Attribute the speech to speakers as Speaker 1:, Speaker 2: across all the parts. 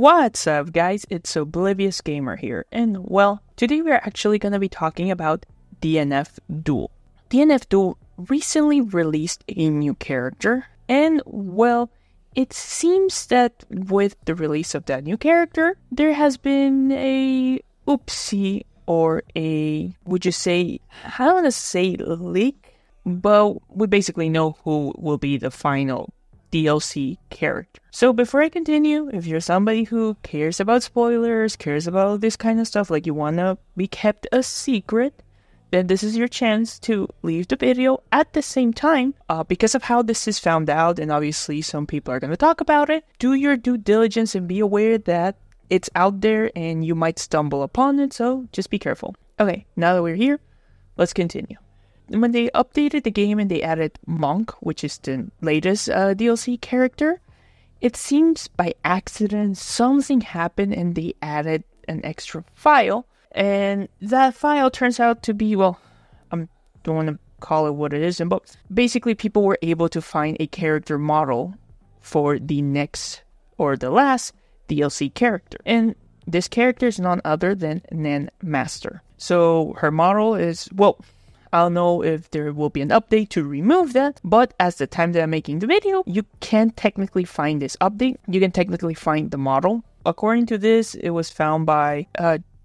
Speaker 1: What's up, guys? It's Oblivious Gamer here, and well, today we're actually gonna be talking about DNF Duel. DNF Duel recently released a new character, and well, it seems that with the release of that new character, there has been a oopsie or a, would you say, I don't want to say leak, but we basically know who will be the final DLC character. So before I continue, if you're somebody who cares about spoilers, cares about this kind of stuff, like you want to be kept a secret, then this is your chance to leave the video. At the same time, because of how this is found out, and obviously some people are going to talk about it, do your due diligence and be aware that it's out there and you might stumble upon it, so just be careful. Okay, now that we're here, let's continue. When they updated the game and they added Monk, which is the latest DLC character, it seems by accident something happened and they added an extra file. And that file turns out to be, well, I don't want to call it what it is, but basically people were able to find a character model for the next or the last DLC character. And this character is none other than Nen Master. So her model is, well, I don't know if there will be an update to remove that, but as the time that I'm making the video, you can technically find this update. You can technically find the model. According to this, it was found by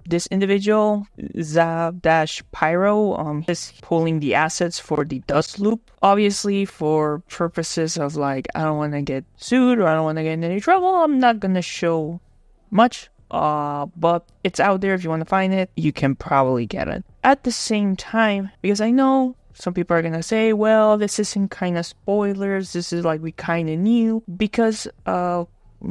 Speaker 1: this individual, Za-Pyro, is pulling the assets for the dust loop. Obviously, for purposes of like, I don't want to get sued or I don't want to get in any trouble, I'm not going to show much. But it's out there. If you want to find it, you can probably get it. At the same time, because I know some people are going to say, well, this isn't kind of spoilers. This is like we kind of knew. Because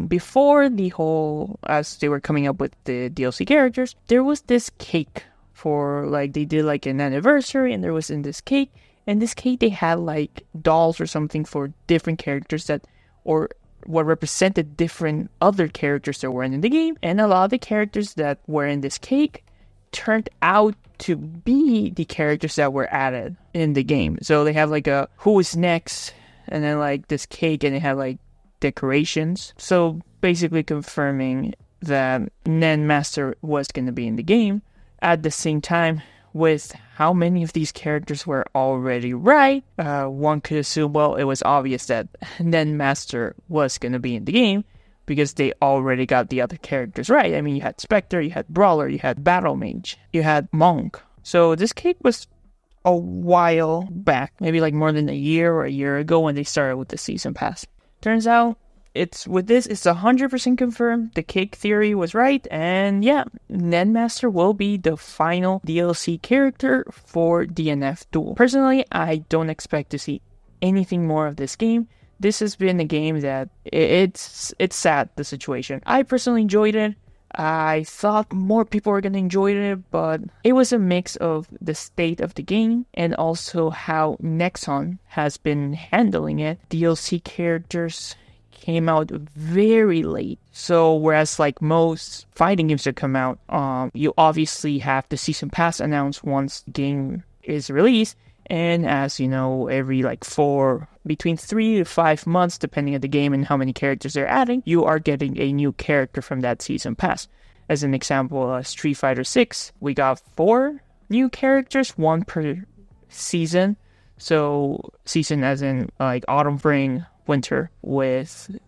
Speaker 1: before the whole, as they were coming up with the DLC characters, there was this cake for like, they did like an anniversary and there was in this cake. And this cake, they had like dolls or something for different characters that, or what represented different other characters that were in the game. And a lot of the characters that were in this cake turned out to be the characters that were added in the game. So they have like a who is next, and then like this cake, and they have like decorations. So basically confirming that Nen Master was going to be in the game. At the same time, with how many of these characters were already right, one could assume, well, it was obvious that Nen Master was going to be in the game because they already got the other characters right. I mean, you had Spectre, you had Brawler, you had Battle Mage, you had Monk. So this cake was a while back, maybe like more than a year or a year ago when they started with the Season Pass. Turns out, it's 100% confirmed. The cake theory was right, and yeah, Nen Master will be the final DLC character for DNF Duel. Personally, I don't expect to see anything more of this game. This has been a game that it's sad, the situation. I personally enjoyed it. I thought more people were gonna enjoy it, but it was a mix of the state of the game and also how Nexon has been handling it. DLC characters came out very late. So whereas like most fighting games that come out, you obviously have the Season Pass announced once the game is released. And as you know, every like between 3 to 5 months, depending on the game and how many characters they're adding, you are getting a new character from that Season Pass. As an example, Street Fighter 6, we got 4 new characters, 1 per season. So season as in like autumn, spring, winter. With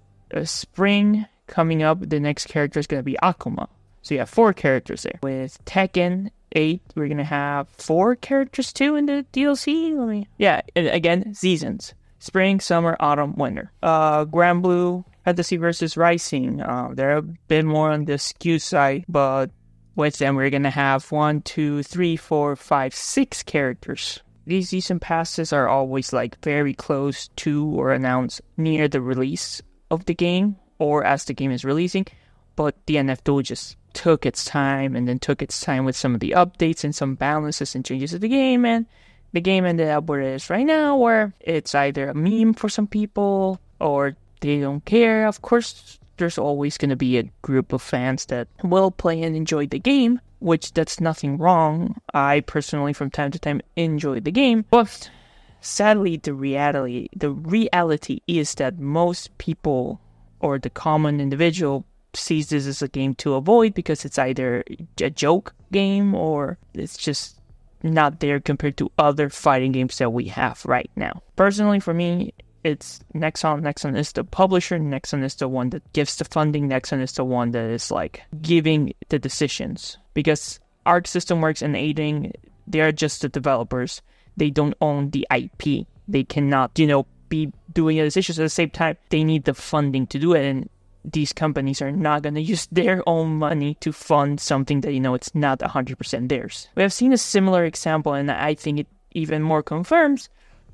Speaker 1: spring coming up, the next character is going to be Akuma. So you have 4 characters there. With Tekken 8, we're going to have 4 characters too in the DLC. Again, seasons. Spring, summer, autumn, winter. Grand Blue Fantasy vs. Rising. They're a bit more on the skew side, but with them we're going to have 1, 2, 3, 4, 5, 6 characters. These season passes are always like very close to or announced near the release of the game or as the game is releasing, but DNF Duel just took its time with some of the updates and some balances and changes to the game, and the game ended up where it is right now, where it's either a meme for some people or they don't care. Of course, there's always going to be a group of fans that will play and enjoy the game, which that's nothing wrong. I personally, from time to time, enjoy the game, but sadly, the reality is that most people or the common individual sees this as a game to avoid because it's either a joke game or it's just not there compared to other fighting games that we have right now. Personally, for me, it's Nexon. Nexon is the publisher. Nexon is the one that gives the funding. Nexon is the one that is like giving the decisions. Because Arc System Works and Aiding, they are just the developers. They don't own the IP. They cannot, be doing the decisions. At the same time, they need the funding to do it. And these companies are not going to use their own money to fund something that, it's not 100% theirs. We have seen a similar example, and I think it even more confirms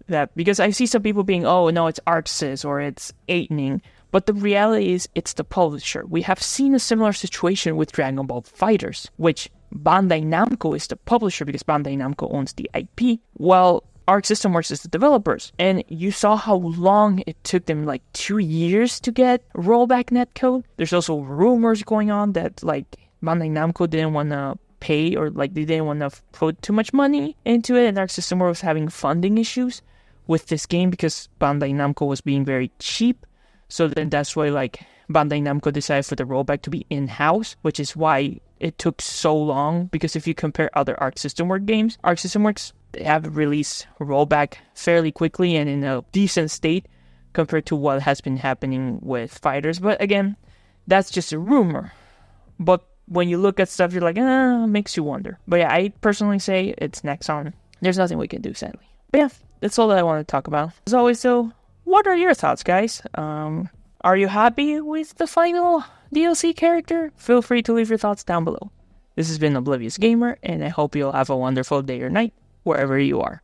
Speaker 1: that, because I see some people being, oh, no, it's ArcSys or it's Aiding, but the reality is it's the publisher. We have seen a similar situation with Dragon Ball FighterZ, which Bandai Namco is the publisher because Bandai Namco owns the IP, while Arc System Works is the developers. And you saw how long it took them, like 2 years to get rollback netcode. There's also rumors going on that like Bandai Namco didn't want to pay, or like they didn't want to put too much money into it, and Arc System Works was having funding issues with this game because Bandai Namco was being very cheap. So then that's why like Bandai Namco decided for the rollback to be in-house, which is why it took so long. Because if you compare other Arc System Works games, Arc System Works, they have released rollback fairly quickly and in a decent state compared to what has been happening with FighterZ. But again, that's just a rumor. But when you look at stuff, you're like, makes you wonder. But yeah, I personally say it's Nexon. There's nothing we can do, sadly. But yeah, that's all that I want to talk about. As always, though, what are your thoughts, guys? Are you happy with the final DLC character? Feel free to leave your thoughts down below. This has been Oblivious Gamer, and I hope you'll have a wonderful day or night, wherever you are.